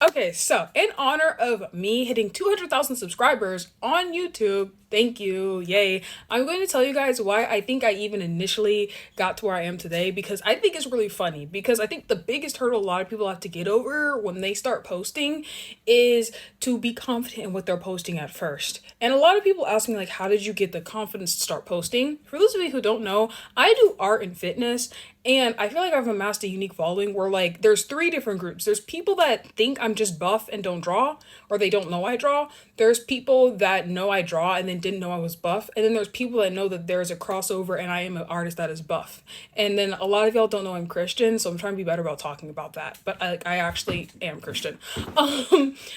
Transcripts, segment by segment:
Okay, so in honor of me hitting 200,000 subscribers on YouTube, thank you, yay, I'm going to tell you guys why I think I even initially got to where I am today because I think it's really funny. Because I think the biggest hurdle a lot of people have to get over when they start posting is to be confident in what they're posting at first. And a lot of people ask me, like, how did you get the confidence to start posting? For those of you who don't know, I do art and fitness, and I feel like I've amassed a unique following where, like, there's three different groups. There's people that think I'm just buff and don't draw, or they don't know I draw. There's people that know I draw and then didn't know I was buff. And then there's people that know that there's a crossover and I am an artist that is buff. And then a lot of y'all don't know I'm Christian, so I'm trying to be better about talking about that. But I actually am Christian.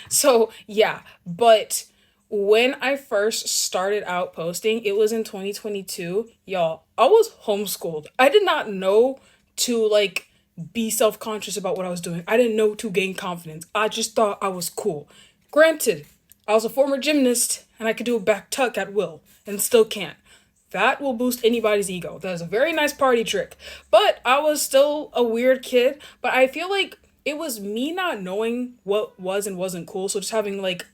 So yeah, but when I first started out posting, it was in 2022. Y'all, I was homeschooled. I did not know to like be self-conscious about what I was doing. I didn't know to gain confidence. I just thought I was cool. Granted, I was a former gymnast and I could do a back tuck at will and still can't. That will boost anybody's ego. That is a very nice party trick. But I was still a weird kid, but I feel like it was me not knowing what was and wasn't cool. So just having like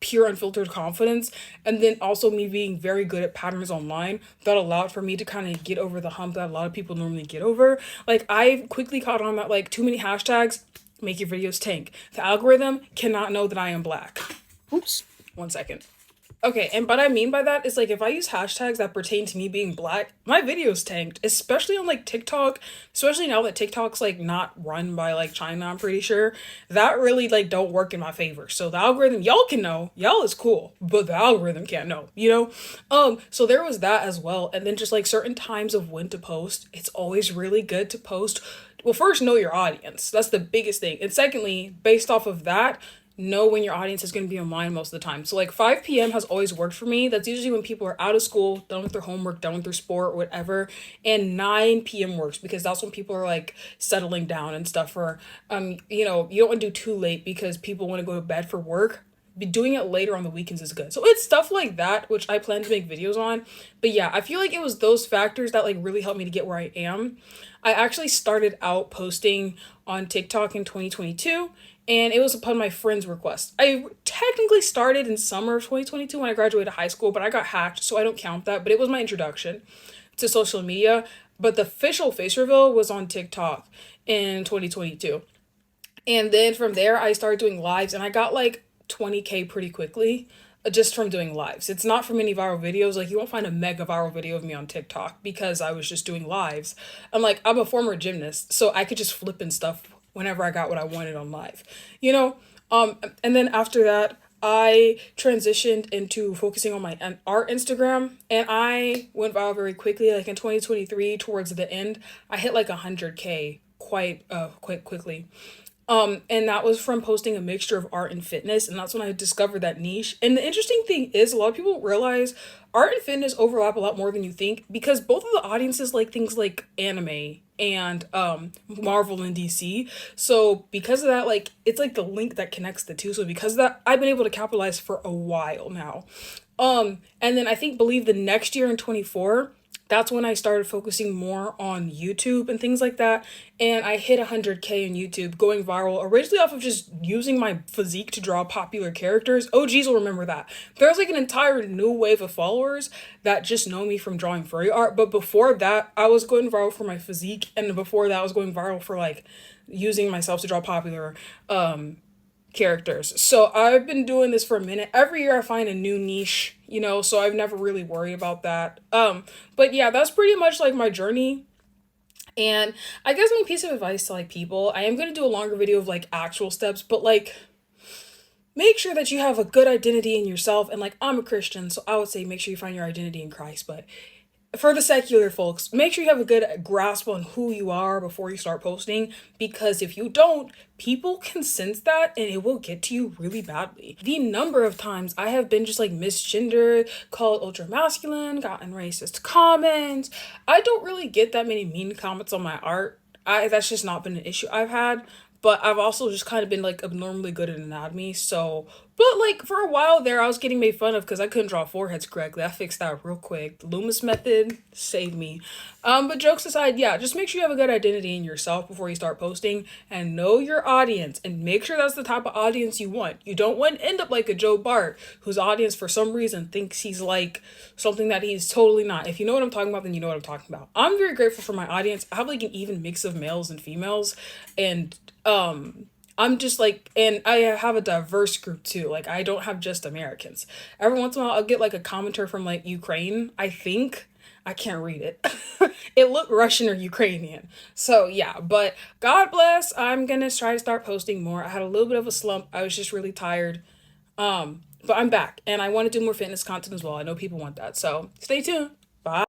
pure unfiltered confidence, and then also me being very good at patterns online that allowed for me to kind of get over the hump that a lot of people normally get over. Like, I quickly caught on that, like, too many hashtags make your videos tank. The algorithm cannot know that I am black. Oops, 1 second. Okay, and what I mean by that is, like, if I use hashtags that pertain to me being black, my videos tanked, especially on like TikTok, especially now that TikTok's like not run by like China, I'm pretty sure. That really like don't work in my favor. So the algorithm, y'all can know, y'all is cool, but the algorithm can't know, you know? So there was that as well. And then just like certain times of when to post, it's always really good to post. Well, first, know your audience. That's the biggest thing. And secondly, based off of that, know when your audience is going to be online most of the time. So like 5 p.m. has always worked for me. That's usually when people are out of school, done with their homework, done with their sport, whatever. And 9 p.m. works because that's when people are like settling down and stuff. Or you don't want to do too late because people want to go to bed for work. Be doing it later on the weekends is good. So it's stuff like that which I plan to make videos on. But yeah, I feel like it was those factors that like really helped me to get where I am. I actually started out posting on TikTok in 2022, and it was upon my friend's request. I technically started in summer of 2022 when I graduated high school, but I got hacked, so I don't count that. But it was my introduction to social media. But the official face reveal was on TikTok in 2022. And then from there, I started doing lives, and I got like 20K pretty quickly just from doing lives. It's not from any viral videos. Like, you won't find a mega viral video of me on TikTok because I was just doing lives. I'm a former gymnast, so I could just flip and stuff whenever I got what I wanted on live, you know? And then after that, I transitioned into focusing on my art Instagram, and I went viral very quickly. Like in 2023, towards the end, I hit like 100K quite quickly. And that was from posting a mixture of art and fitness, and that's when I discovered that niche. And the interesting thing is, a lot of people realize art and fitness overlap a lot more than you think because both of the audiences like things like anime and Marvel and DC. So because of that, like it's like the link that connects the two. So because of that, I've been able to capitalize for a while now. And then I think believe the next year in 24, that's when I started focusing more on YouTube and things like that. And I hit 100K on YouTube, going viral, originally off of just using my physique to draw popular characters. OGs will remember that. There's like an entire new wave of followers that just know me from drawing furry art. But before that, I was going viral for my physique. And before that, I was going viral for like using myself to draw popular characters. So I've been doing this for a minute. Every year I find a new niche, so I've never really worried about that. But yeah, that's pretty much like my journey. And I guess my piece of advice to like people, I am going to do a longer video of like actual steps, but like make sure that you have a good identity in yourself. And like I'm a Christian, so I would say make sure you find your identity in Christ. But for the secular folks, make sure you have a good grasp on who you are before you start posting, because if you don't, people can sense that and it will get to you really badly. The number of times I have been just like misgendered, called ultra masculine, gotten racist comments. I don't really get that many mean comments on my art. That's just not been an issue I've had. but I've also just kind of been like abnormally good at anatomy. So, but like for a while there, I was getting made fun of because I couldn't draw foreheads correctly. I fixed that real quick. The Loomis method saved me. But jokes aside, yeah, just make sure you have a good identity in yourself before you start posting, and know your audience and make sure that's the type of audience you want. You don't want to end up like a Joe Bart, whose audience for some reason thinks he's like something that he's totally not. If you know what I'm talking about, then you know what I'm talking about. I'm very grateful for my audience. I have like an even mix of males and females, and I'm just like, and I have a diverse group too. Like, I don't have just Americans. Every once in a while, I'll get like a commenter from like Ukraine, I think. I can't read it. It looked Russian or Ukrainian. So, yeah, but God bless. I'm gonna try to start posting more. I had a little bit of a slump. I was just really tired. But I'm back and I want to do more fitness content as well. I know people want that. So, stay tuned.